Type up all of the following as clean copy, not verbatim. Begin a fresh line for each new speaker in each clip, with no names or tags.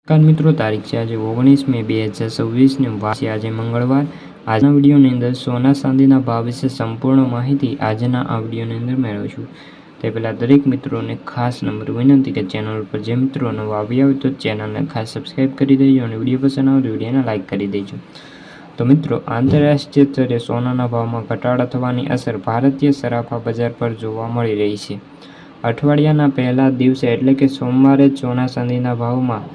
નમસ્કાર મિત્રો, તારીખ છે આજે 19 મે 2026 ને વાર છે આજે મંગળવાર। આજના વિડીયોની અંદર સોના ચાંદીના ભાવ વિશે સંપૂર્ણ માહિતી આજના આ વિડીયોની અંદર મેળવીશું। તે પહેલાં દરેક મિત્રોને ખાસ નમ્ર વિનંતી કે ચેનલ પર જે મિત્રો નવા આવ્યા હોય તો ચેનલને ખાસ સબસ્ક્રાઈબ કરી દેજો અને વિડીયો પસંદ આવે તો વિડીયોને લાઇક કરી દેજો। તો મિત્રો, આંતરરાષ્ટ્રીય સ્તરે સોનાના ભાવમાં ઘટાડો થવાની અસર ભારતીય સરાફા બજાર પર જોવા મળી રહી છે। અઠવાડિયાના પહેલા દિવસે એટલે કે સોમવારે જ સોના ચાંદીના ભાવમાં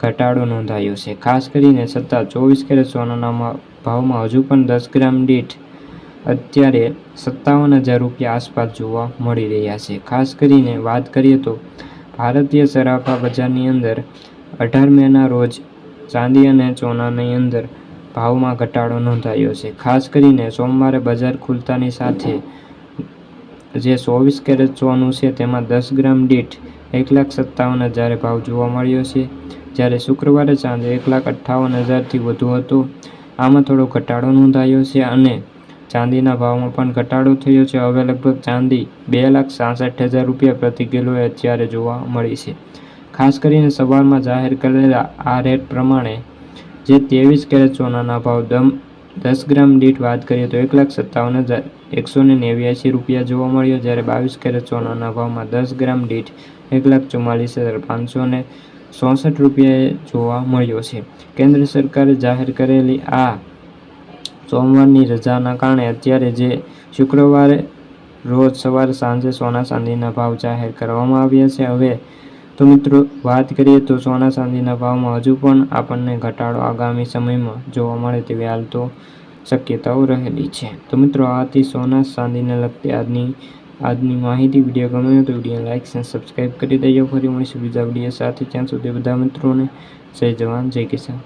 ઘટાડો નોંધાયો છે। ખાસ કરીને છતાં 24 કેરેટ સોનાના ભાવમાં હજુ પણ 10 ગ્રામ દીઠ અત્યારે 57,000 રૂપિયા આસપાસ જોવા મળી રહ્યા છે। ખાસ કરીને વાત કરીએ તો ભારતીય સરાફા બજારની અંદર 18 મેના રોજ ચાંદી અને સોનાની અંદર ભાવમાં ઘટાડો નોંધાયો છે। ખાસ કરીને સોમવારે બજાર ખુલતાની સાથે જે 24 કેરેટ સોનું છે તેમાં 10 ગ્રામ દીઠ 1,57,000 ભાવ જોવા મળ્યો છે, જ્યારે શુક્રવારે ચાંદી 1,58,000થી વધુ હતો। આમાં થોડો ઘટાડો નોંધાયો છે અને ચાંદીના ભાવમાં પણ ઘટાડો થયો છે। હવે લગભગ ચાંદી 2,66,000 રૂપિયા પ્રતિ કિલોએ અત્યારે જોવા મળી છે। ખાસ કરીને સવારમાં જાહેર કરેલા આ રેટ પ્રમાણે જે 23 કેરેટ સોનાના ભાવ 10 ગ્રામ દીઠ વાત કરીએ તો 1,57,189 રૂપિયા જોવા મળ્યો, જ્યારે 22 કેરેટ સોનાના ભાવમાં 10 ગ્રામ દીઠ 1,44,566 રૂપિયાએ જોવા મળ્યો છે। કેન્દ્ર સરકારે જાહેર કરેલી આ સોમવારની રજાના કારણે અત્યારે જે શુક્રવારે રોજ સવારે સાંજે સોના ચાંદીના ભાવ જાહેર કરવામાં આવ્યા છે। હવે તો મિત્રો વાત કરીએ તો સોના ચાંદીના ભાવમાં હજુ પણ આપણને ઘટાડો આગામી સમયમાં જોવા મળે તેવી હાલ તો શક્યતાઓ રહેલી છે। તો મિત્રો, આ હતી સોના ચાંદીને લગતી આજની માહિતી। વિડીયો ગમ્યો તો વિડીયો લાઇક અને સબસ્ક્રાઈબ કરી દેજો। ફરી મળીશું બીજા વિડીયો સાથે, ત્યાં સુધી બધા મિત્રોને જય જવાન જય કિસાન।